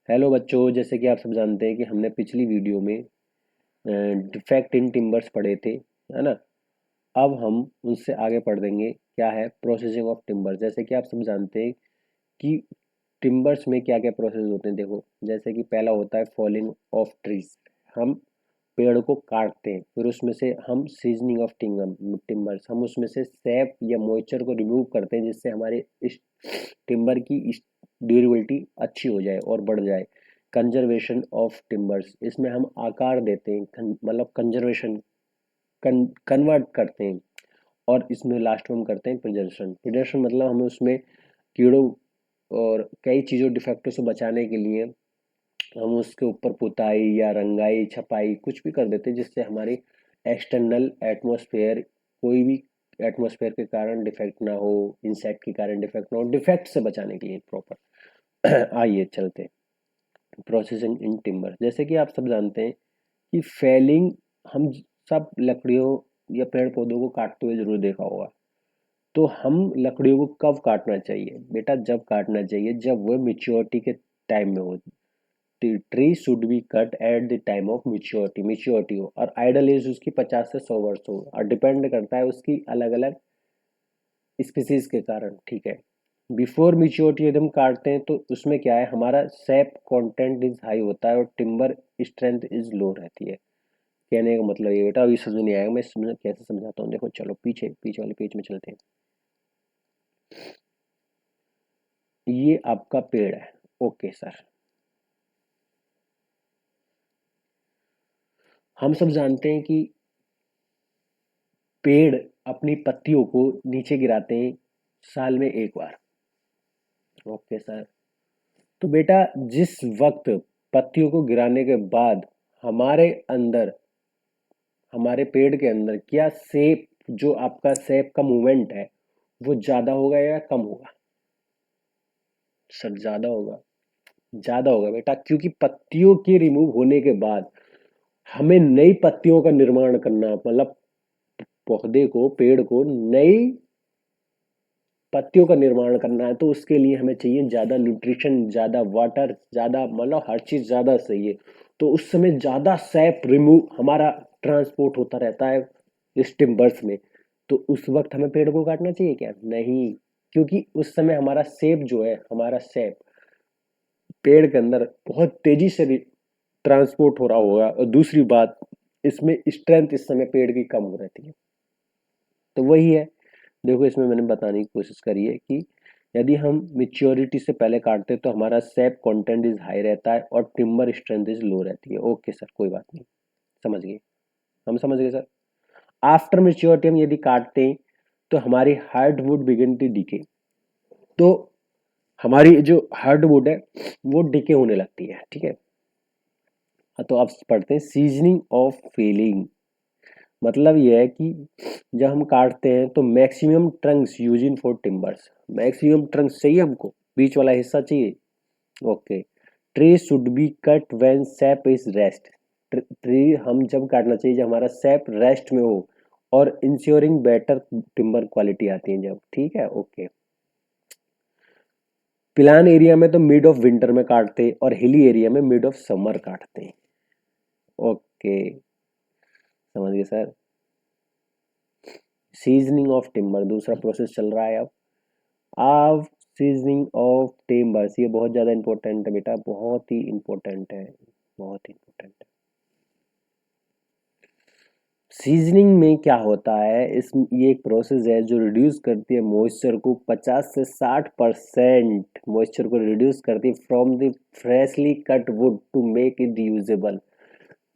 Hello बच्चों, जैसे कि आप सब जानते हैं कि हमने पिछली वीडियो में डिफेक्ट इन टिम्बर्स पढ़े थे, है ना। अब हम उनसे आगे पढ़ देंगे क्या है प्रोसेसिंग ऑफ टिम्बर। जैसे कि आप सब जानते हैं कि टिम्बर्स में क्या क्या प्रोसेस होते हैं। देखो, जैसे कि पहला होता है फॉलिंग ऑफ ट्रीज। हम पेड़ को काटते हैं, फिर उसमें से हम सीजनिंग ऑफ टिम्बर्स, हम उसमें से सैप या मॉइस्चर को रिमूव करते हैं, जिससे हमारे इस टिम्बर की ड्यूरेबिलिटी अच्छी हो जाए और बढ़ जाए। कंजर्वेशन ऑफ टिम्बर्स, इसमें हम आकार देते हैं, मतलब कंजर्वेशन कन्वर्ट करते हैं। और इसमें लास्ट में हम करते हैं प्रिजर्वेशन। प्रिजर्वेशन मतलब हमें उसमें कीड़ों और कई चीज़ों डिफेक्टों से बचाने के लिए हम उसके ऊपर पुताई या रंगाई छपाई कुछ भी कर देते हैं, जिससे हमारी एक्सटर्नल एटमॉस्फेयर, कोई भी एटमॉस्फेयर के कारण डिफेक्ट ना हो, इंसेक्ट के कारण डिफेक्ट ना हो, डिफेक्ट से बचाने के लिए प्रॉपर। आइए चलते हैं प्रोसेसिंग इन टिम्बर। जैसे कि आप सब जानते हैं कि फेलिंग, हम सब लकड़ियों या पेड़ पौधों को काटते हुए जरूर देखा होगा। तो हम लकड़ियों को कब काटना चाहिए बेटा? जब काटना चाहिए जब वो मेच्योरिटी के टाइम में हो। Tree should be cut at the time of maturity हो, और आइडल एज उसकी 50 से 100 वर्ष हो, और डिपेंड करता है उसकी अलग अलग स्पीसीज के कारण, ठीक है। बिफोर मेच्योरिटी यदि हम काटते हैं तो उसमें क्या है, हमारा सैप कंटेंट इज हाई होता है और टिम्बर स्ट्रेंथ इज लो रहती है। कहने का मतलब ये बेटा, अभी समझ नहीं आएगा, मैं कैसे समझाता हूँ। देखो चलो पीछे पीछे वाले पेज में चलते हैं। ये आपका पेड़ है, ओके सर। हम सब जानते हैं कि पेड़ अपनी पत्तियों को नीचे गिराते हैं साल में एक बार, ओके सर। तो बेटा, जिस वक्त पत्तियों को गिराने के बाद हमारे अंदर, हमारे पेड़ के अंदर क्या सेप, जो आपका सेप का मूवमेंट है वो ज्यादा होगा या कम होगा? सर ज्यादा होगा। ज्यादा होगा बेटा, क्योंकि पत्तियों के रिमूव होने के बाद हमें नई पत्तियों का निर्माण करना, मतलब पौधे को, पेड़ को नई पत्तियों का निर्माण करना है, तो उसके लिए हमें चाहिए ज्यादा न्यूट्रिशन, ज्यादा वाटर, ज्यादा, मतलब हर चीज ज्यादा चाहिए। तो उस समय ज्यादा सैप रिमूव हमारा ट्रांसपोर्ट होता रहता है इस टिम्बर्स में। तो उस वक्त हमें पेड़ को काटना चाहिए क्या? नहीं, क्योंकि उस समय हमारा सेप जो है, हमारा सेप पेड़ के अंदर बहुत तेजी से ट्रांसपोर्ट हो रहा होगा, और दूसरी बात, इसमें स्ट्रेंथ इस समय पेड़ की कम हो रहती है। तो वही है। देखो, इसमें मैंने बताने की कोशिश करी है कि यदि हम मेच्योरिटी से पहले काटते हैं तो हमारा सैप कंटेंट इज हाई रहता है और टिम्बर स्ट्रेंथ इज लो रहती है। ओके सर, कोई बात नहीं, समझ गए, हम समझ गए सर। आफ्टर मेच्योरिटी हम यदि काटते हैं तो हमारी हार्डवुड बिगिन टू डिके। तो हमारी जो हार्डवुड है वो डिके होने लगती है, ठीक है। तो आप पढ़ते हैं सीजनिंग ऑफ फेलिंग। मतलब यह है कि जब हम काटते हैं तो maximum Trunks use in for timbers. Maximum Trunks चाहिए हमको, बीच वाला हिस्सा चाहिए, okay. Tree should be cut when SAP is rest. Tree हम जब काटना चाहिए जब हमारा सैप रेस्ट में हो, और इंश्योरिंग बेटर टिम्बर क्वालिटी आती है जब, ठीक है, ओके। प्लान एरिया में तो मिड ऑफ विंटर में काटते हैं, और हिली एरिया में मिड ऑफ समर काटते हैं, ओके। समझ गए सर। सीजनिंग ऑफ टिम्बर दूसरा प्रोसेस चल रहा है अब सीजनिंग ऑफ टिम्बर्स। ये बहुत ज़्यादा इंपॉर्टेंट है बेटा, बहुत ही इंपॉर्टेंट है, बहुत ही इंपॉर्टेंट है। सीजनिंग में क्या होता है, इस ये एक प्रोसेस है जो रिड्यूस करती है मॉइस्चर को 50 से 60% मॉइस्चर को रिड्यूस करती है from the freshly cut wood to make it usable.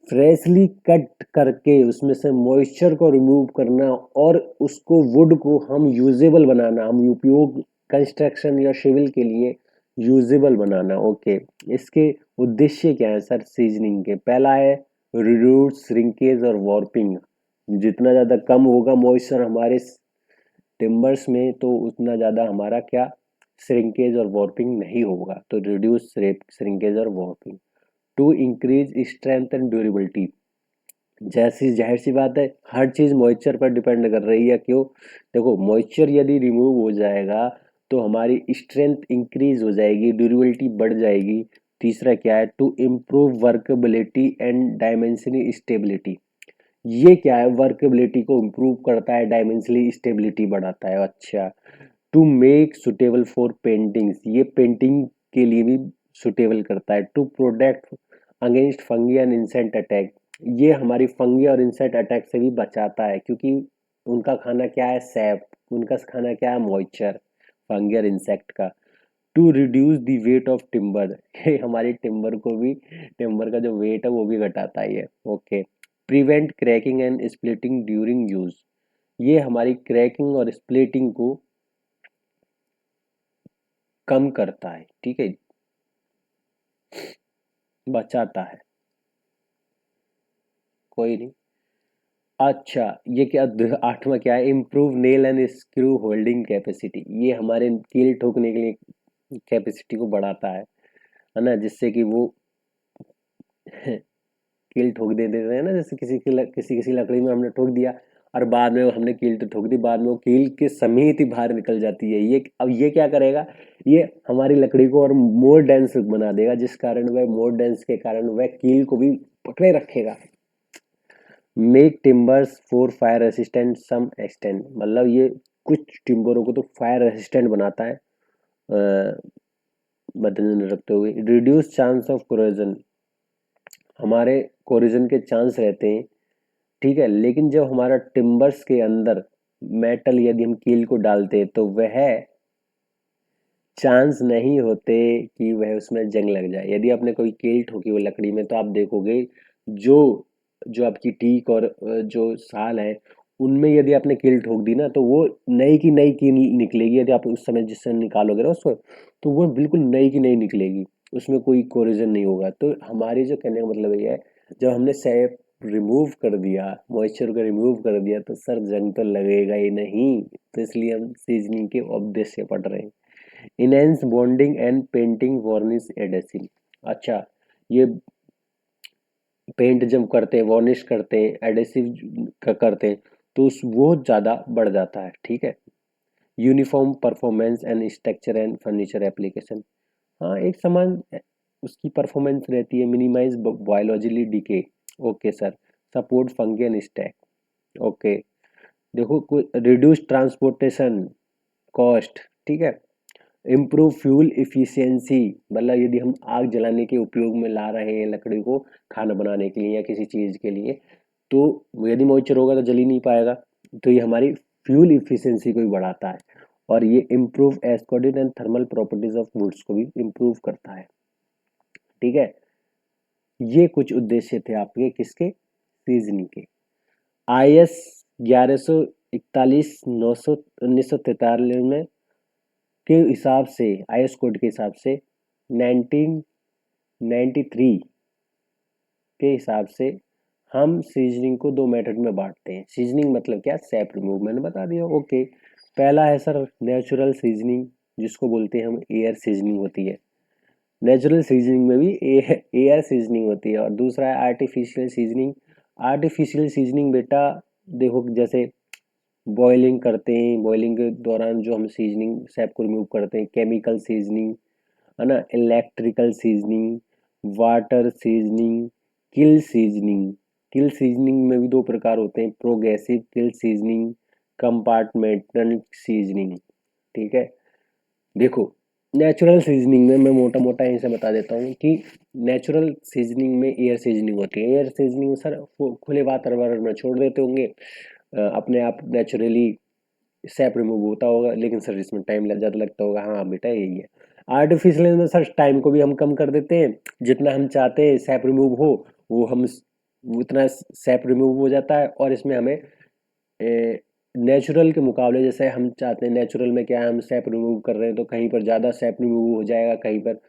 Freshly cut करके उसमें से मॉइस्चर को रिमूव करना और उसको वुड को हम यूजेबल बनाना, हम उपयोग कंस्ट्रक्शन या सिविल के लिए यूजेबल बनाना, ओके। इसके उद्देश्य क्या है सर सीजनिंग के? पहला है रिड्यूस श्रिंकेज और वार्पिंग। जितना ज़्यादा कम होगा मॉइस्चर हमारे टिम्बर्स में, तो उतना ज़्यादा हमारा क्या, श्रिंकेज और वार्पिंग नहीं होगा। तो रिड्यूस श्रिंकेज और warping to increase strength and durability. जैसी जाहिर सी बात है, हर चीज मॉइस्चर पर डिपेंड कर रही है, क्यों? देखो, मॉइस्चर यदि रिमूव हो जाएगा तो हमारी स्ट्रेंथ इंक्रीज हो जाएगी, ड्यूरेबिलिटी बढ़ जाएगी, तीसरा क्या है, to improve workability and dimensional stability. ये क्या है, वर्केबिलिटी को इम्प्रूव करता है, डायमेंशनली स्टेबिलिटी बढ़ाता है। अच्छा, to make suitable for paintings, ये पेंटिंग के लिए भी सुटेबल करता है। To protect against fungi and insect attack, ये हमारी फंगी और इंसेक्ट अटैक से भी बचाता है, क्योंकि उनका खाना क्या है, सैप, उनका खाना क्या है, मॉइस्चर, फंगी और इंसेक्ट का। To reduce the weight of timber, ये हमारी टिम्बर को भी, टिम्बर का जो वेट है वो भी घटाता है ये। Okay, prevent cracking and splitting during use, ये हमारी क्रैकिंग और स्प्लिटिंग को कम करता है, ठीक है, बचाता है। कोई नहीं। अच्छा, ये क्या, आठवां क्या है, improve nail and screw holding capacity, ये हमारे कील ठोकने के लिए कैपेसिटी को बढ़ाता है ना, जिससे कि वो कील ठोक दे देते हैं ना, जैसे किसी किसी लकड़ी में हमने ठोक दिया और बाद में वो हमने कील तो ठोक दी, बाद में वो कील के समेत ही बाहर निकल जाती है। ये अब ये क्या करेगा, ये हमारी लकड़ी को और मोर डेंस बना देगा, जिस कारण वह मोर डेंस के कारण वह कील को भी पकड़े रखेगा। Make timbers for fire resistant some extent, मतलब ये कुछ टिम्बरों को तो फायर रेसिस्टेंट बनाता है, मद्देनजर रखते हुए। रिड्यूस चांस ऑफ कोरोजन, हमारे कोरोजन के चांस रहते हैं, ठीक है, लेकिन जब हमारा टिम्बर्स के अंदर मेटल यदि हम कील को डालते हैं तो वह चांस नहीं होते कि वह उसमें जंग लग जाए। यदि आपने कोई कील ठोकी वो लकड़ी में तो आप देखोगे जो जो आपकी टीक और जो साल है उनमें यदि आपने कील ठोक दी ना तो वो नई की नई कील निकलेगी। यदि आप उस समय जिससे निकालोगे ना उसको तो वो बिल्कुल नई की नई निकलेगी, उसमें कोई कोरिजन नहीं होगा। तो हमारी जो कहने का मतलब ये है, जब हमने सैप रिमूव कर दिया, मॉइस्चर को रिमूव कर दिया तो सर जंग तो लगेगा ही नहीं। तो इसलिए हम सीजनिंग के उद्देश्य पढ़ रहे हैं। Enhance bonding and painting varnish adhesive, अच्छा, ये पेंट जब करते हैं, वार्निश करते हैं, एडेसिव करते हैं तो वो ज़्यादा बढ़ जाता है, ठीक है। Uniform performance and structure and furniture application, हाँ एक समान उसकी परफॉर्मेंस रहती है। Minimize biologically decay, okay sir. Support fungi and stack, okay. देखो, रिड्यूस ट्रांसपोर्टेशन कॉस्ट, ठीक है। इम्प्रूव फ्यूल इफिशियंसी, मतलब यदि हम आग जलाने के उपयोग में ला रहे हैं लकड़ी को खाना बनाने के लिए या किसी चीज़ के लिए, तो यदि मॉइस्चर होगा तो जल ही नहीं पाएगा। तो ये हमारी फ्यूल इफिशियंसी को भी बढ़ाता है और ये इम्प्रूव एस्कोडिन and thermal properties of woods को भी इम्प्रूव करता है, ठीक है। ये कुछ उद्देश्य थे आपके किसके, सीजनिंग के। IS 1141 900 1943 में के हिसाब से, IS कोड के हिसाब से 1993 के हिसाब से हम सीजनिंग को दो मेथड में बांटते हैं। सीजनिंग मतलब क्या, सैप रिमूव, मैंने बता दिया, ओके। पहला है सर नेचुरल सीजनिंग, जिसको बोलते हैं हम एयर सीजनिंग होती है। नेचुरल सीजनिंग में भी एयर सीजनिंग होती है। और दूसरा है आर्टिफिशियल सीजनिंग। आर्टिफिशियल सीजनिंग बेटा देखो, जैसे बॉइलिंग करते हैं, बॉइलिंग के दौरान जो हम सीजनिंग सैप को रिमूव करते हैं, केमिकल सीजनिंग है ना, इलेक्ट्रिकल सीजनिंग, वाटर सीजनिंग, किल सीजनिंग। किल सीजनिंग में भी दो प्रकार होते हैं, प्रोग्रेसिव किल सीजनिंग, कंपार्टमेंटल सीजनिंग, ठीक है। देखो, नेचुरल सीजनिंग में मैं मोटा मोटा यहीं से बता देता हूँ कि नेचुरल सीजनिंग में एयर सीजनिंग होती है। एयर सीजनिंग सर खुले वातावरण में छोड़ देते होंगे, अपने आप नेचुरली सैप रिमूव होता होगा, लेकिन सर इसमें टाइम ज़्यादा लगता होगा। हाँ बेटा यही है। आर्टिफिशियल में सर टाइम को भी हम कम कर देते हैं, जितना हम चाहते हैं सैप रिमूव हो वो हम उतना सैप रिमूव हो जाता है। और इसमें हमें नेचुरल के मुकाबले, जैसे हम चाहते हैं नेचुरल में क्या है, हम सैप रिमूव कर रहे हैं तो कहीं पर ज़्यादा सैप रिमूव हो जाएगा, कहीं पर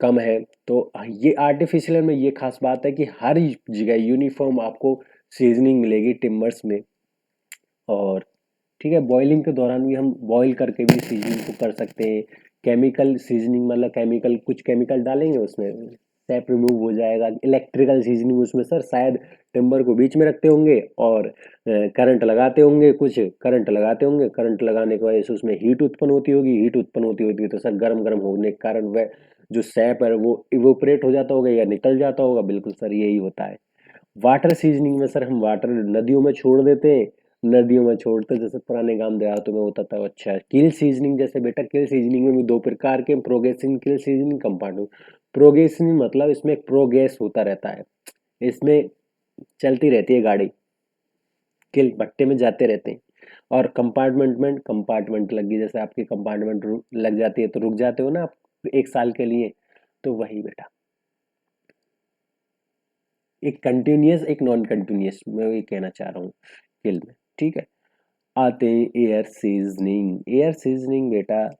कम है। तो ये आर्टिफिशियल में ये खास बात है कि हर जगह यूनिफॉर्म आपको सीजनिंग मिलेगी टिम्बर्स में। और ठीक है, बॉइलिंग के दौरान भी हम बॉईल करके भी सीजनिंग को कर सकते हैं। केमिकल सीजनिंग मतलब केमिकल, कुछ केमिकल डालेंगे उसमें सैप रिमूव हो जाएगा। इलेक्ट्रिकल सीजनिंग उसमें सर शायद टिम्बर को बीच में रखते होंगे और करंट लगाते होंगे, कुछ करंट लगाते होंगे, करंट लगाने की वजह से उसमें हीट उत्पन्न होती होगी, हीट उत्पन्न होती होती है तो सर गर्म गर्म होने के कारण वह जो सैप है वो इवोपरेट हो जाता होगा या निकल जाता होगा। बिल्कुल सर, यही होता है। वाटर सीजनिंग में सर हम वाटर नदियों में छोड़ देते हैं, नदियों में छोड़ते जैसे पुराने गांव देहातों में होता था। अच्छा, किल सीजनिंग जैसे बेटा, किल सीजनिंग में भी दो प्रकार के, प्रोग्रेसिंग किल सीजनिंग, कंपाउंड। प्रोग्रेसिंग मतलब इसमें एक प्रोग्रेस होता रहता है, इसमें चलती रहती है गाड़ी, किल भट्टे में जाते रहते हैं। और कंपार्टमेंट में कंपार्टमेंट लग गई, जैसे आपकी कंपार्टमेंट लग जाती है तो रुक जाते हो ना आप 1 साल के लिए, तो वही बेटा, एक कंटिन्यूस एक नॉन कंटिन्यूस, मैं ये कहना चाह रहा हूँ किल में। ठीक है, आते हैं एयर सीजनिंग। एयर सीजनिंग बेटा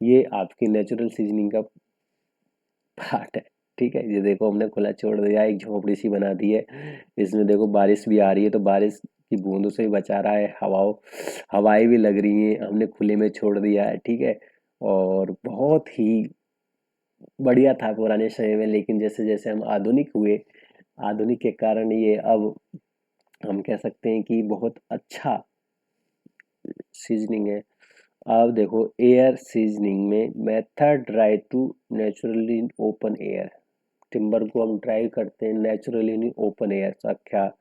ये आपकी नेचुरल सीजनिंग का पार्ट है। ठीक है, ये देखो हमने खुला छोड़ दिया, एक झोपड़ी सी बना दी है, इसमें देखो बारिश भी आ रही है तो बारिश की बूंदों से भी बचा रहा है, हवाएं भी लग रही हैं, हमने खुले में छोड़ दिया है। ठीक है, और बहुत ही बढ़िया था पुराने समय में, लेकिन जैसे जैसे हम आधुनिक हुए, आधुनिक के कारण ये अब हम कह सकते हैं कि बहुत अच्छा सीजनिंग है। अब देखो एयर सीजनिंग में method dry to naturally in open air, timber को हम ड्राई करते हैं नेचुरली इन ओपन एयर। क्या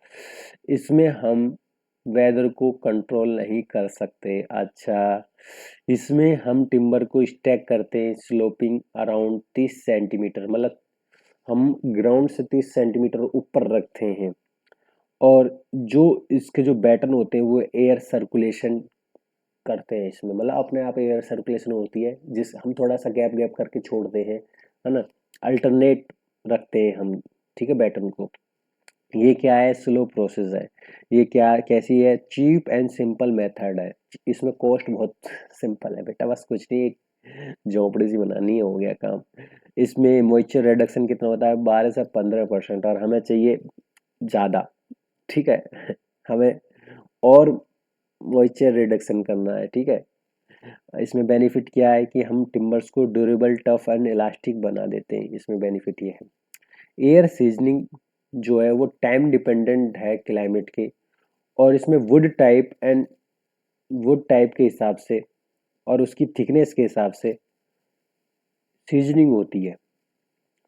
इसमें हम वेदर को कंट्रोल नहीं कर सकते? अच्छा, इसमें हम टिम्बर को स्टैक करते हैं स्लोपिंग अराउंड 30 सेंटीमीटर, मतलब हम ग्राउंड से 30 सेंटीमीटर ऊपर रखते हैं। और जो इसके जो बैटन होते हैं वो एयर सर्कुलेशन करते हैं इसमें, मतलब अपने आप एयर सर्कुलेशन होती है, जिस हम थोड़ा सा गैप गैप करके छोड़ते हैं, है ना, अल्टरनेट रखते हैं हम। ठीक है, बैटन को। ये क्या है? स्लो प्रोसेस है। ये क्या कैसी है? चीप एंड सिंपल मेथड है। इसमें कॉस्ट बहुत सिंपल है बेटा, बस कुछ नहीं, एक झोपड़ी सी बनानी है, हो गया काम। इसमें मॉइस्चर रिडक्शन कितना होता है? 12 से 15%, और हमें चाहिए ज़्यादा। ठीक है हमें और मॉइस्चर रिडक्शन करना है। ठीक है, इसमें बेनिफिट क्या है कि हम टिम्बर्स को ड्यूरेबल, टफ एंड इलास्टिक बना देते हैं, इसमें बेनिफिट ये है। एयर सीजनिंग जो है वो टाइम डिपेंडेंट है क्लाइमेट के, और इसमें वुड टाइप के हिसाब से और उसकी थिकनेस के हिसाब से सीजनिंग होती है।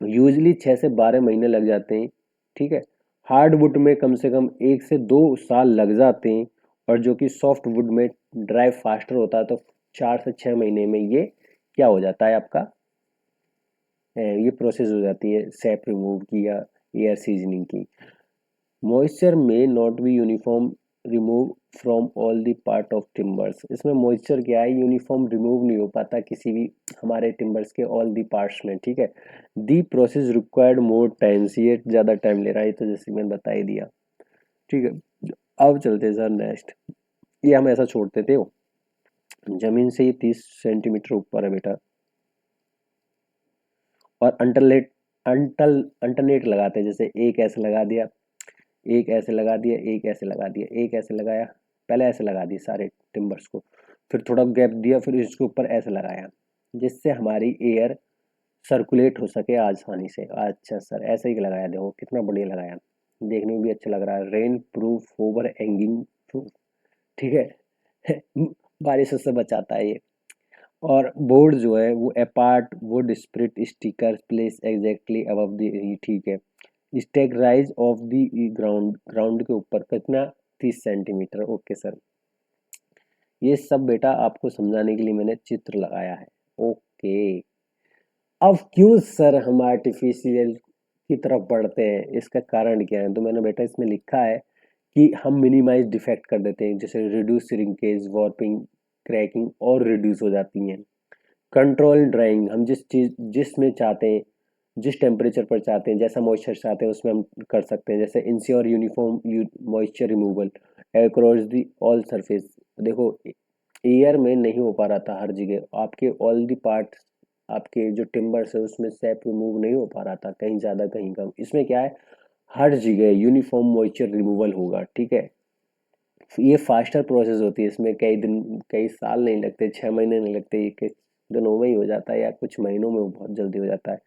यूजली 6 से 12 महीने लग जाते हैं। ठीक है, हार्ड वुड में कम से कम 1 से 2 साल लग जाते हैं, और जो कि सॉफ्ट वुड में ड्राई फास्टर होता है, तो 4 से 6 महीने में ये क्या हो जाता है आपका, ये प्रोसेस हो जाती है सैप रिमूव की या एयर सीजनिंग की। मॉइस्चर में not be uniform remove from all the part of timbers, इसमें मॉइस्चर क्या है, यूनिफॉर्म रिमूव नहीं हो पाता किसी भी हमारे टिम्बर्स के ऑल दी पार्ट्स में। ठीक है, the process required more times, ये ज़्यादा टाइम ले रहा है, तो जैसे मैंने बता ही दिया। ठीक है, अब चलते हैं सर नेक्स्ट। ये हम ऐसा छोड़ते थे, जमीन से ये 30 सेंटीमीटर ऊपर है बेटा, और अंटरनेट लगाते हैं, जैसे एक ऐसे लगा दिया, एक ऐसे लगा दिया, एक ऐसे लगा दिया, एक ऐसे लगाया, पहले ऐसे लगा दिए सारे टिम्बर्स को, फिर थोड़ा गैप दिया, फिर इसके ऊपर ऐसे लगाया, जिससे हमारी एयर सर्कुलेट हो सके आसानी से। अच्छा सर, ऐसे ही लगाया, देखो कितना बढ़िया लगाया, देखने में भी अच्छा लग रहा है। Rain proof over hanging proof. ठीक है बारिश से बचाता है ये। और बोर्ड जो है वो apart wood spirit sticker place exactly above the, ठीक है, stack raise of the ground, ground के ऊपर कितना, 30 सेंटीमीटर। ओके सर, ये सब बेटा आपको समझाने के लिए मैंने चित्र लगाया है। ओके, अब क्यों सर हम आर्टिफिशियल की तरफ बढ़ते हैं, इसका कारण क्या है? तो मैंने बेटा इसमें लिखा है कि हम मिनिमाइज डिफेक्ट कर देते हैं, जैसे रिड्यूस श्रिंकेज, वार्पिंग, क्रैकिंग और रिड्यूस हो जाती हैं। कंट्रोल ड्राइंग, हम जिसमें चाहते हैं, जिस टेम्परेचर पर चाहते हैं, जैसा मॉइस्चर चाहते हैं उसमें हम कर सकते हैं। जैसे ensure uniform moisture removal across the all surface. देखो एयर में नहीं हो पा रहा था हर जगह, आपके ऑल दी पार्ट, आपके जो टिम्बर्स है उसमें सैप रिमूव नहीं हो पा रहा था, कहीं ज़्यादा कहीं कम। इसमें क्या है, हर जगह यूनिफॉर्म मॉइस्चर रिमूवल होगा। ठीक है, ये फास्टर प्रोसेस होती है, इसमें कई दिन, कई साल नहीं लगते, 6 महीने नहीं लगते, ये कुछ दिनों में ही हो जाता है, या कुछ महीनों में बहुत जल्दी हो जाता है।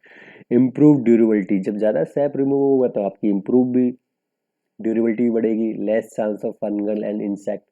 इम्प्रूव ड्यूरेबिलिटी, जब ज़्यादा सैप रिमूव होगा तो आपकी इम्प्रूव भी ड्यूरेबिलिटी भी बढ़ेगी। Less chance of fungal and insect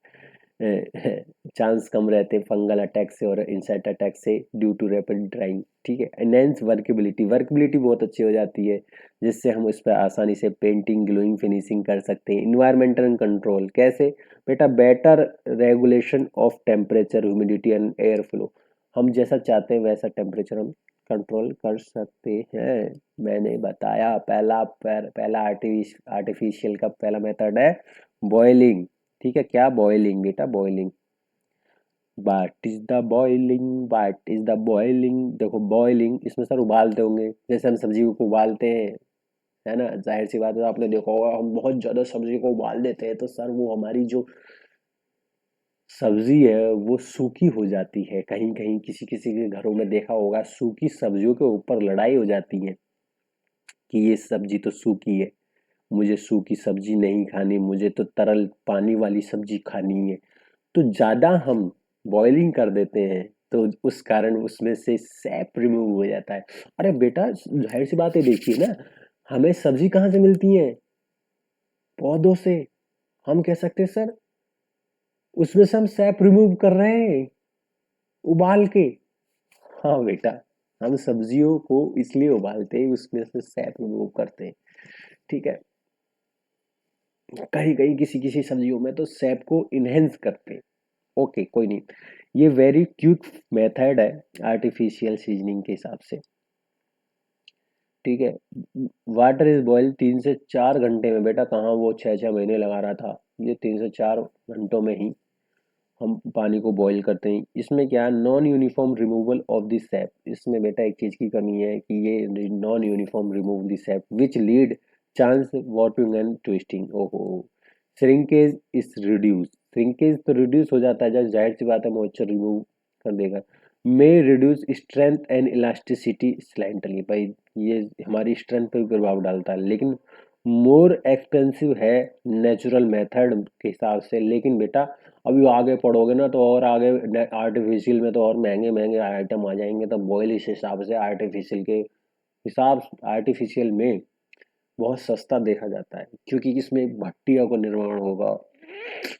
chance कम रहते हैं फंगल अटैक से और इंसेक्ट अटैक से ड्यू टू रैपिड ड्राइंग। ठीक है, एनहेंस वर्केबिलिटी, वर्केबिलिटी बहुत अच्छी हो जाती है जिससे हम उस पर आसानी से पेंटिंग ग्लोइंग फिनिशिंग कर सकते हैं। इन्वायरमेंटल कंट्रोल कैसे बेटा, better regulation of temperature humidity and air flow, हम जैसा चाहते हैं वैसा टेम्परेचर हम कंट्रोल कर सकते हैं। मैंने बताया पहला आर्टिफिशियल का पहला मेथड है बॉइलिंग। ठीक है, क्या बॉइलिंग बेटा, बॉइलिंग। बाट इज द बॉइलिंग, देखो बॉइलिंग इसमें सर उबालते होंगे, जैसे हम सब्जी को उबालते हैं, है ना, जाहिर सी बात है, आपने देखा होगा हम बहुत ज्यादा सब्जी को उबाल देते हैं तो सर वो हमारी जो सब्जी है वो सूखी हो जाती है। कहीं कहीं किसी किसी के घरों में देखा होगा सूखी सब्जियों के ऊपर लड़ाई हो जाती है कि ये सब्जी तो सूखी है, मुझे सूखी सब्जी नहीं खानी, मुझे तो तरल पानी वाली सब्जी खानी है। तो ज़्यादा हम बॉइलिंग कर देते हैं तो उस कारण उसमें से सैप रिमूव हो जाता है। अरे बेटा जाहिर सी बात है, देखिए ना, हमें सब्जी कहाँ से मिलती है, पौधों से। हम कह सकते हैं सर उसमें से हम सैप रिमूव कर रहे हैं उबाल के। हाँ बेटा, हम सब्जियों को इसलिए उबालते हैं उसमें से सैप रिमूव करते हैं। ठीक है, कहीं कहीं किसी किसी सब्जियों में तो सैप को इनहेंस करते हैं। ओके कोई नहीं, ये वेरी क्विक मेथड है आर्टिफिशियल सीजनिंग के हिसाब से। ठीक है, वाटर इज बॉयल 3 से 4 घंटे में, बेटा कहाँ वो 6 6 महीने लगा रहा था, ये 3 से 4 घंटों में ही हम पानी को बॉईल करते हैं। इसमें क्या non uniform removal of the SAP, इसमें बेटा एक चीज़ की कमी है कि ये non uniform remove the SAP which lead chance watering and twisting. ओहो, श्रिंकेज इज रिड्यूस, श्रिंकेज तो रिड्यूस हो जाता है जब जाहिर सी बात है मॉइस्चर रिमूव कर देगा। मे reduce strength and elasticity slightly, भाई ये हमारी स्ट्रेंथ पे भी प्रभाव डालता है, लेकिन मोर एक्सपेंसिव है नेचुरल मेथड के हिसाब से। लेकिन बेटा अभी आगे पढ़ोगे ना तो और आगे आर्टिफिशियल में तो और महंगे महंगे आइटम आ जाएंगे, तो बॉयल इस हिसाब से आर्टिफिशियल के हिसाब आर्टिफिशियल में बहुत सस्ता देखा जाता है क्योंकि इसमें भट्टियों का निर्माण होगा।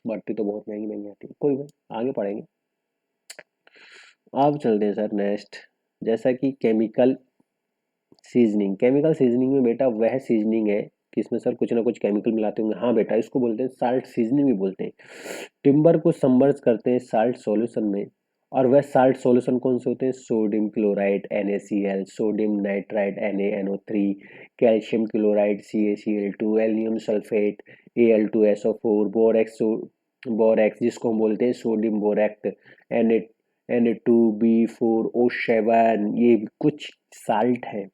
भट्टी तो बहुत महंगी महंगी आती है, कोई नहीं आगे पढ़ेंगे। अब चलते हैं सर नेक्स्ट, जैसा कि केमिकल सीजनिंग। केमिकल सीजनिंग में बेटा वह सीजनिंग है कि इसमें सर कुछ ना कुछ केमिकल मिलाते होंगे। हाँ बेटा, इसको बोलते हैं साल्ट सीजनिंग भी बोलते हैं। टिम्बर को सबमर्ज करते हैं साल्ट सॉल्यूशन में, और वह साल्ट सॉल्यूशन कौन से होते हैं, sodium chloride NaCl, sodium nitride NaNO3, calcium chloride CaCl2, aluminium sulphate Al2SO4, borax जिसको हम बोलते हैं सोडियम बोरेक्ट Na2B4O7, ये कुछ साल्ट है।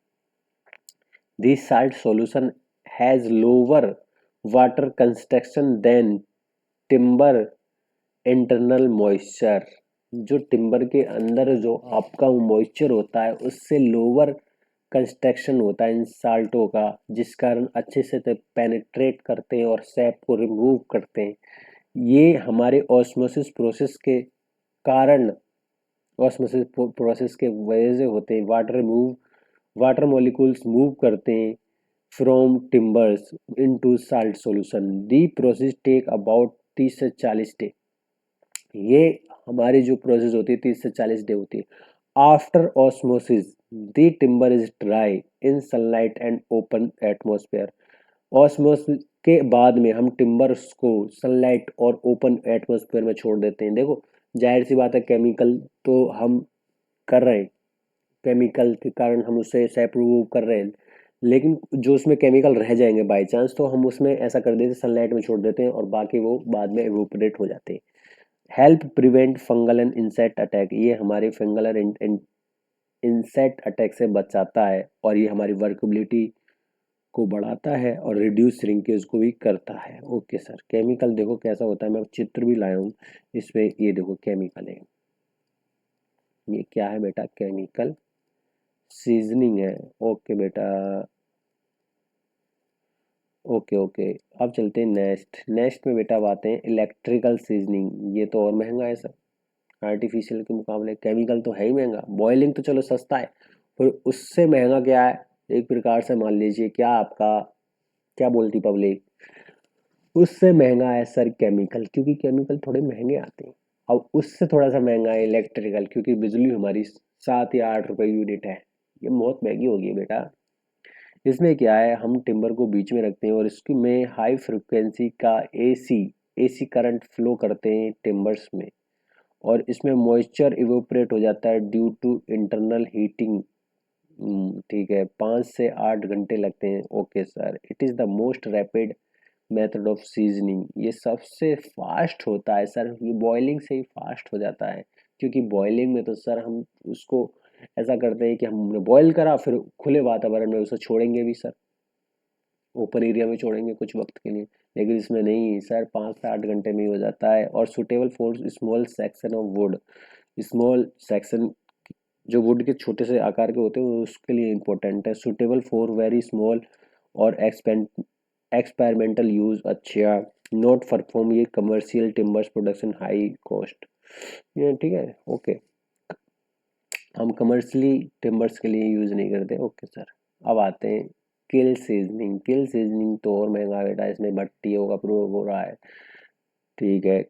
This salt solution has lower water concentration than timber internal moisture, जो टिम्बर के अंदर जो आपका मॉइस्चर होता है उससे लोअर कंस्ट्रक्शन होता है इन साल्टों का, जिस कारण अच्छे से पेनिट्रेट करते हैं और सैप को रिमूव करते हैं। ये हमारे ऑस्मोसिस प्रोसेस के कारण, ऑस्मोसिस प्रोसेस के वजह से होते हैं। वाटर मॉलिक्यूल्स मूव करते हैं from timbers into salt solution. The process take about 30 से 40 डे, ये हमारी जो प्रोसेस होती है 30 से 40 डे होती है। After osmosis the timber is dry in sunlight and open atmosphere, osmosis के बाद में हम टिम्बर्स को सनलाइट और ओपन एटमोसफेयर में छोड़ देते हैं। देखो जाहिर सी बात है केमिकल तो हम कर रहे हैं, केमिकल के कारण हम उससे सैप रिमूव कर रहे हैं, लेकिन जो उसमें केमिकल रह जाएंगे बाई चांस तो हम उसमें ऐसा कर देते हैं सनलाइट में छोड़ देते हैं और बाकी वो बाद में इवोपरेट हो जाते हैं। Help prevent fungal and insect attack, ये हमारे फंगल और इंसेक्ट अटैक से बचाता है और ये हमारी वर्केबिलिटी को बढ़ाता है और रिड्यूस श्रिंकेज को भी करता है। ओके सर, केमिकल देखो कैसा होता है, मैं चित्र भी लाया हूँ इसमें, ये देखो केमिकल है, ये क्या है बेटा, केमिकल सीजनिंग है। ओके बेटा, ओके ओके। अब चलते हैं नेक्स्ट में बेटा अब आते हैं इलेक्ट्रिकल सीजनिंग। ये तो और महंगा है सर, आर्टिफिशियल के मुकाबले केमिकल तो है ही महंगा। बॉइलिंग तो चलो सस्ता है, पर उससे महंगा क्या है, एक प्रकार से मान लीजिए क्या आपका, क्या बोलती पब्लिक, उससे महंगा है सर केमिकल, क्योंकि केमिकल थोड़े महंगे आते हैं। अब उससे थोड़ा सा महंगा है इलेक्ट्रिकल, क्योंकि बिजली हमारी 7 या 8 रुपए यूनिट है, ये बहुत महंगी होगी बेटा। इसमें क्या है, हम टिम्बर को बीच में रखते हैं और इसकी में हाई फ्रिक्वेंसी का एसी एसी करंट फ्लो करते हैं टिम्बर्स में, और इसमें मॉइस्चर इवोपरेट हो जाता है ड्यू टू इंटरनल हीटिंग। ठीक है, 5 से 8 घंटे लगते हैं। Okay sir, it is the most rapid method of seasoning, ये सबसे फास्ट होता है सर, ये बॉइलिंग से ही फास्ट हो जाता है। क्योंकि बॉइलिंग में तो सर हम उसको ऐसा करते हैं कि हमने बॉईल करा, फिर खुले वातावरण में उसे छोड़ेंगे भी सर, ओपन एरिया में छोड़ेंगे कुछ वक्त के लिए। लेकिन इसमें नहीं सर, 5 से 8 घंटे में ही हो जाता है। और suitable for small section of would, small section जो वुड के छोटे से आकार के होते हैं वो उसके लिए इम्पोर्टेंट है। सुटेबल फॉर वेरी स्मॉल और एक्सपेरिमेंटल यूज, अच्छा, नॉट परफॉर्म ये commercial timbers production high cost, ये ठीक है। ओके, हम कमर्शियली टिम्बर्स के लिए यूज़ नहीं करते। ओके सर, अब आते हैं किल सीजनिंग। किल सीजनिंग तो और महंगा बेटा, इसमें भट्टियों का प्रयोग हो रहा है। ठीक है,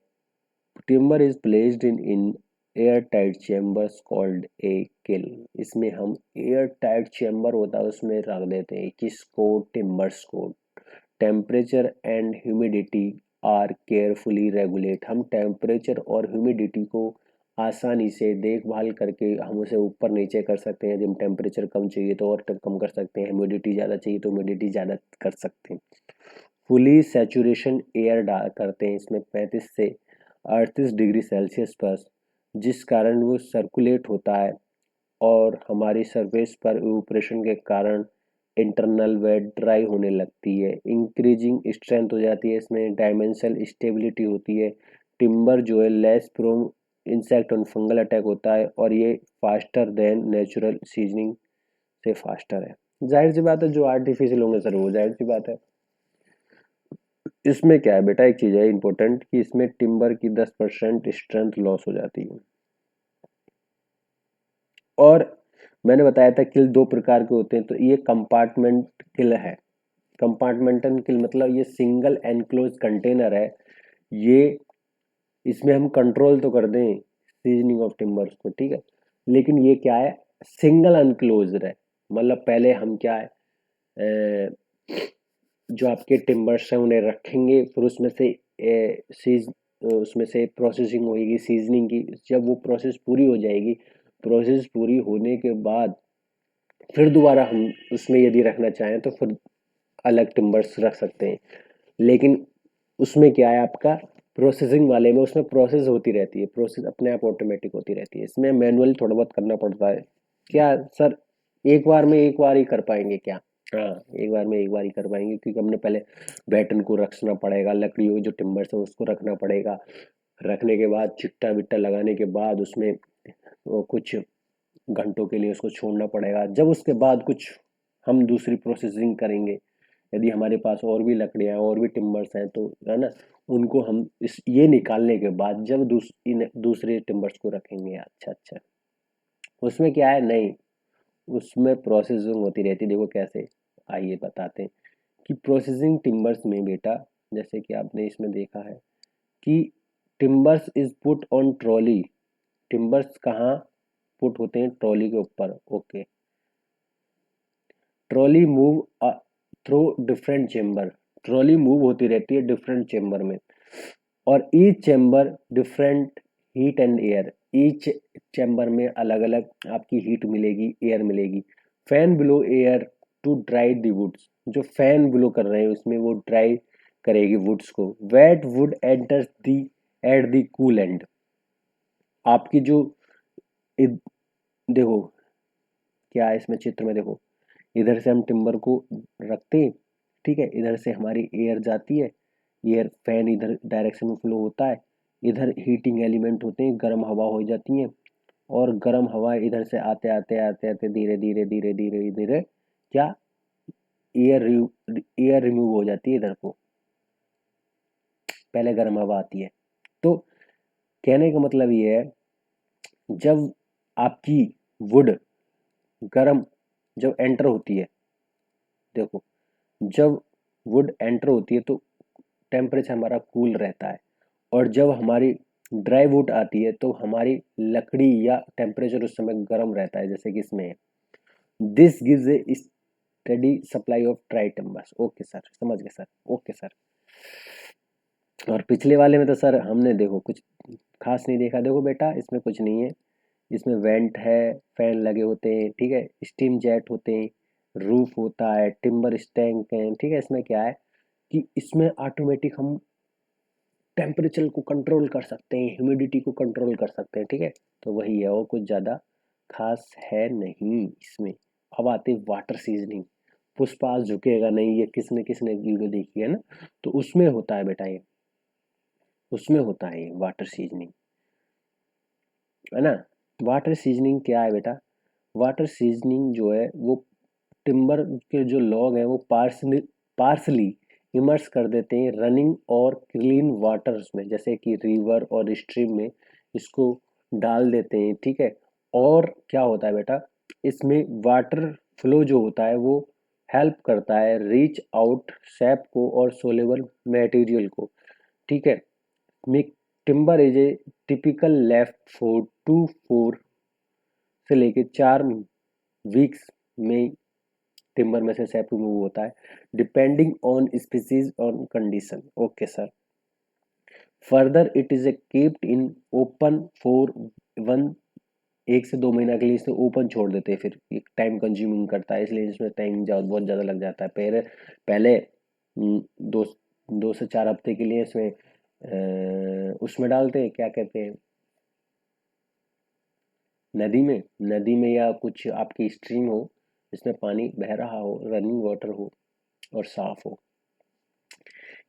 timber is placed in air tight chambers called a kiln, इसमें हम एयर टाइट चेम्बर होता है उसमें रख देते हैं किसको, टिम्बर्स को। Temperature and humidity are carefully regulate, हम टेम्परेचर और ह्यूमिडिटी को आसानी से देखभाल करके हम उसे ऊपर नीचे कर सकते हैं। जब टेम्परेचर कम चाहिए तो और कम कर सकते हैं, ह्यूमिडिटी ज़्यादा चाहिए तो ह्यूमिडिटी ज़्यादा कर सकते हैं। फुली सैचुरेशन एयर डाल करते हैं इसमें 35 से 38 डिग्री सेल्सियस पर, जिस कारण वो सर्कुलेट होता है और हमारी सरफेस पर इवोपरेशन के कारण इंटरनल वेट ड्राई होने लगती है। इंक्रीजिंग स्ट्रेंथ हो जाती है, इसमें डायमेंशनल स्टेबिलिटी होती है। टिम्बर जो है लेस प्रोन इंसेक्ट और फंगल अटैक होता है, और ये फास्टर देन नेचुरल सीजनिंग से फास्टर है। जाहिर सी बात है, जो आर्टिफिशियल होंगे सर वो जाहिर सी बात है। इसमें क्या है बेटा, एक चीज है इंपॉर्टेंट कि इसमें टिम्बर की 10% स्ट्रेंथ लॉस हो जाती है। और मैंने बताया था किल 2 प्रकार के होते हैं, तो ये कंपार्टमेंट किल है। कंपार्टमेंटल किल मतलब ये सिंगल एनक्लोज कंटेनर है, ये इसमें हम कंट्रोल तो कर दें सीजनिंग ऑफ टिम्बर्स को, ठीक है, लेकिन ये क्या है, सिंगल अनक्लोज्ड है। मतलब पहले हम क्या है, जो आपके टिम्बर्स हैं उन्हें रखेंगे, फिर उसमें से सीज उसमें से प्रोसेसिंग होगी सीजनिंग की। जब वो प्रोसेस पूरी हो जाएगी, प्रोसेस पूरी होने के बाद फिर दोबारा हम उसमें यदि रखना चाहें तो फिर अलग टिम्बर्स रख सकते हैं। लेकिन उसमें क्या है आपका, प्रोसेसिंग वाले में उसमें प्रोसेस होती रहती है, प्रोसेस अपने आप ऑटोमेटिक होती रहती है। इसमें मैनुअल थोड़ा बहुत करना पड़ता है। क्या सर, एक बार में एक बार ही कर पाएंगे क्या? हाँ, एक बार में एक बार ही कर पाएंगे, क्योंकि हमने पहले बैटन को रखना पड़ेगा, लकड़ियों के जो टिम्बर्स है उसको रखना पड़ेगा। रखने के बाद चिट्टा विट्टा लगाने के बाद उसमें वो कुछ घंटों के लिए उसको छोड़ना पड़ेगा। जब उसके बाद कुछ हम दूसरी प्रोसेसिंग करेंगे, यदि हमारे पास और भी लकड़ियाँ हैं और भी टिम्बर्स हैं तो है ना, उनको हम इस ये निकालने के बाद जब इन दूसरे टिम्बर्स को रखेंगे। अच्छा अच्छा, उसमें क्या है, नहीं, उसमें प्रोसेसिंग होती रहती है। देखो कैसे, आइए बताते हैं कि प्रोसेसिंग टिम्बर्स में बेटा, जैसे कि आपने इसमें देखा है कि timbers is put on trolley. Timbers कहाँ पुट होते हैं, ट्रॉली के ऊपर। Okay, trolley move through different chamber, trolley move होती रहती है डिफरेंट चेम्बर में, और each chamber different heat and air, each chamber में अलग अलग आपकी हीट मिलेगी, एयर मिलेगी। Fan blow air to dry the woods, जो फैन ब्लो कर रहे हैं उसमें वो ड्राई करेगी वुड्स को। Wet wood enters the at the cool and, आपकी जो देखो क्या है इसमें चित्र में, देखो इधर से हम टिम्बर को रखते हैं, ठीक है, इधर से हमारी एयर जाती है, एयर फैन इधर डायरेक्शन में फ्लो होता है, इधर हीटिंग एलिमेंट होते हैं, गर्म हवा हो जाती है, और गर्म हवा इधर से आते आते आते आते धीरे धीरे धीरे धीरे धीरे क्या, एयर एयर रिमूव हो जाती है इधर को, पहले गर्म हवा आती है। तो कहने का मतलब ये है, जब आपकी वुड गर्म जब एंटर होती है, देखो जब वुड एंटर होती है तो टेम्परेचर हमारा कूल रहता है, और जब हमारी ड्राई वुड आती है तो हमारी लकड़ी या टेम्परेचर उस समय गर्म रहता है, जैसे कि इसमें है। This gives A study supply of dry timbers. Okay sir, समझ गए सर, ओके सर। और पिछले वाले में तो सर हमने देखो कुछ खास नहीं देखा। देखो बेटा, इसमें कुछ नहीं है। इसमें वेंट है, फैन लगे होते हैं, ठीक है, स्टीम जेट होते हैं, रूफ होता है, टिम्बर स्टैंक है, ठीक है। इसमें क्या है कि इसमें ऑटोमेटिक हम टेम्परेचर को कंट्रोल कर सकते हैं, ह्यूमिडिटी को कंट्रोल कर सकते हैं, ठीक है। तो वही है, और कुछ ज़्यादा खास है नहीं इसमें। अब आते वाटर सीजनिंग। पुष्पा झुकेगा नहीं, ये किसने किसने वीडियो देखी है ना, तो उसमें होता है बेटा ये, उसमें होता है ये वाटर सीजनिंग, है ना। वाटर सीजनिंग क्या है बेटा? वाटर सीजनिंग जो है वो टिम्बर के जो लॉग हैं वो पार्सली इमर्स कर देते हैं रनिंग और क्लीन वाटर्स में, जैसे कि रिवर और स्ट्रीम में इसको डाल देते हैं, ठीक है। और क्या होता है बेटा, इसमें वाटर फ्लो जो होता है वो हेल्प करता है रीच आउट सैप को और सोलेबल मटेरियल को, ठीक है। मिक timber is a typical left for 2-4 से लेके 4 वीक्स में टिम्बर में से सैप रिमूव होता है, depending on species on condition. Okay sir. Further it is a keeped in open for one, 1 से 2 महीना के लिए इसे ओपन छोड़ देते हैं, फिर एक टाइम कंज्यूमिंग करता है, इसलिए इसमें टाइम बहुत ज़्यादा लग जाता है। पहले पहले दो 2 से 4 हफ्ते के लिए इसमें उसमें डालते हैं, क्या कहते हैं, नदी में या कुछ आपकी स्ट्रीम हो जिसमें पानी बह रहा हो, रनिंग वाटर हो और साफ हो।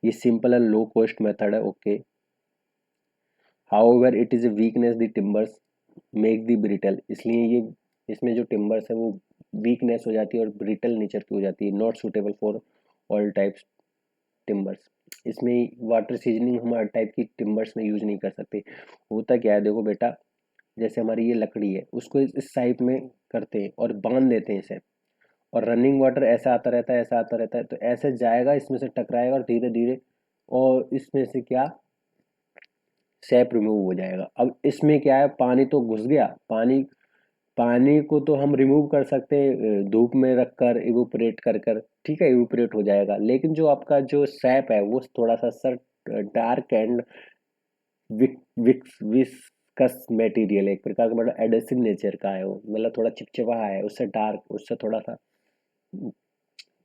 ये simple and low cost method है। Okay. However it is a weakness the timbers make the brittle, इसलिए ये इसमें जो टिम्बर्स है वो वीकनेस हो जाती है और ब्रिटल नेचर की हो जाती है, not suitable for all types timbers. इसमें वाटर सीजनिंग हम हर टाइप की टिम्बर्स में यूज नहीं कर सकते। होता क्या है देखो बेटा, जैसे हमारी ये लकड़ी है उसको इस टाइप में करते हैं और बांध देते हैं इसे, और रनिंग वाटर ऐसा आता रहता है, ऐसा आता रहता है, तो ऐसे जाएगा, इसमें से टकराएगा और धीरे धीरे और इसमें से क्या सैप रिमूव हो जाएगा। अब इसमें क्या है, पानी तो घुस गया, पानी पानी को तो हम रिमूव कर सकते हैं धूप में रख कर इवोपरेट कर कर, ठीक है, इवोपरेट हो जाएगा। लेकिन जो आपका जो सैप है वो थोड़ा सा sir dark and viscous material है, एक प्रकार का मतलब एडेसिव नेचर का है वो, मतलब थोड़ा चिपचिपा है, उससे डार्क, उससे थोड़ा सा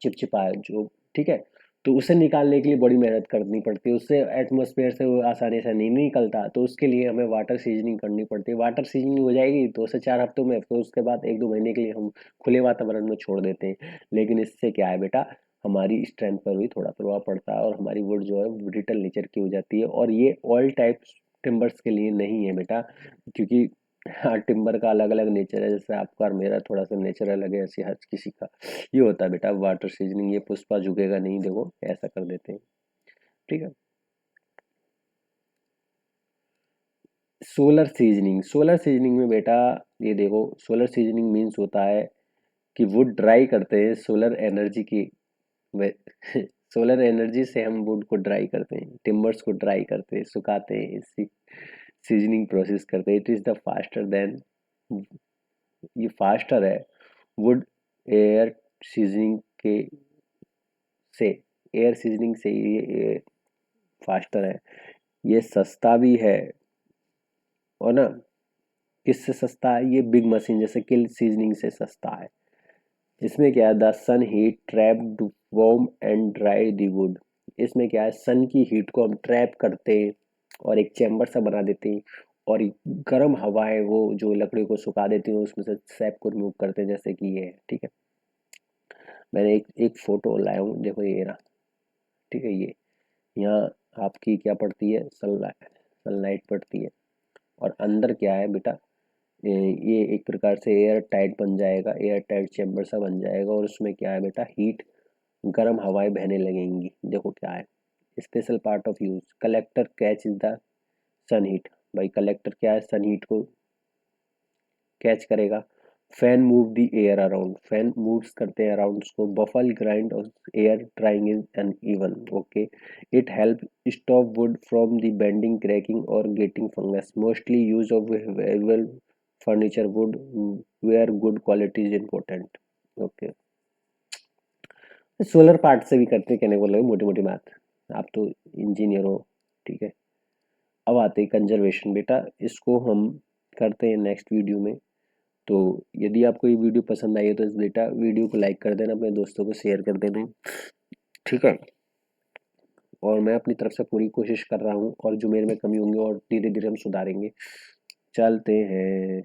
चिपचिपा है जो, ठीक है। तो उसे निकालने के लिए बड़ी मेहनत करनी पड़ती है, उससे एटमॉस्फेयर से वो आसानी से नहीं निकलता, तो उसके लिए हमें वाटर सीजनिंग करनी पड़ती है। वाटर सीजनिंग हो जाएगी 2 से 4 हफ्तों में, तो उसके बाद 1-2 महीने के लिए हम खुले वातावरण में छोड़ देते हैं। लेकिन इससे क्या है बेटा, हमारी स्ट्रेंथ पर भी थोड़ा प्रभाव पड़ता है और हमारी वुड जो है ब्रिटल नेचर की हो जाती है। और ये ऑल टाइप टिम्बर्स के लिए नहीं है बेटा, क्योंकि हाँ, टिम्बर का अलग अलग नेचर है, जैसे आपका और मेरा थोड़ा सा नेचर अलग है, ऐसे हर किसी का ये होता है बेटा वाटर सीजनिंग। ये पुष्पा झुकेगा नहीं, देखो ऐसा कर देते हैं, ठीक है। सोलर सीजनिंग में बेटा ये देखो, सोलर सीजनिंग मीन्स होता है कि वुड ड्राई करते हैं सोलर एनर्जी की सोलर एनर्जी से हम वुड को ड्राई करते हैं, टिम्बर्स को ड्राई करते हैं, सुखाते हैं, इसी सीजनिंग प्रोसेस करते हैं। It is the faster than, ये फास्टर है वुड एयर सीजनिंग के से, एयर सीजनिंग से ये फास्टर है, ये सस्ता भी है, और ना किससे सस्ता है, ये बिग मशीन जैसे किल सीजनिंग से सस्ता है। इसमें क्या है, the sun heat trap warm and dry the wood, इसमें क्या है, सन की हीट को हम ट्रैप करते हैं और एक चैम्बर सा बना देते हैं, और गर्म हवाएं वो जो लकड़ी को सुखा देती हैं, उसमें से सैप को रिमूव करते हैं, जैसे कि ये है, ठीक है। मैंने एक एक फोटो लाया हूँ, देखो ये रहा, ठीक है। ये यहाँ आपकी क्या पड़ती है, सनलाइट, सनलाइट पड़ती है, और अंदर क्या है बेटा, ये एक प्रकार से एयर टाइट बन जाएगा, एयर टाइट चैम्बर सा बन जाएगा, और उसमें क्या है बेटा, हीट गर्म हवाएं बहने लगेंगी। देखो क्या है, special part of use collector catch is the sun heat. भाई कलेक्टर क्या है, सन हीट को कैच करेगा, fan move the air around, fan moves करते हैं अराउंड उसको, baffle grind air trying is an even, okay. It help stop wood from the bending cracking और getting fungus, mostly use of variable furniture wood where good quality is important, okay. Solar part से भी करते हैं, कहने को लगे मोटी मोटी बात, आप तो इंजीनियर हो, ठीक है। अब आते हैं कंजर्वेशन, बेटा इसको हम करते हैं नेक्स्ट वीडियो में। तो यदि आपको ये वीडियो पसंद आई है तो इस बेटा वीडियो को लाइक कर देना, अपने दोस्तों को शेयर कर देना, ठीक है। और मैं अपनी तरफ से पूरी कोशिश कर रहा हूँ, और जो मेरे में कमी होंगी और धीरे धीरे हम सुधारेंगे। चलते हैं।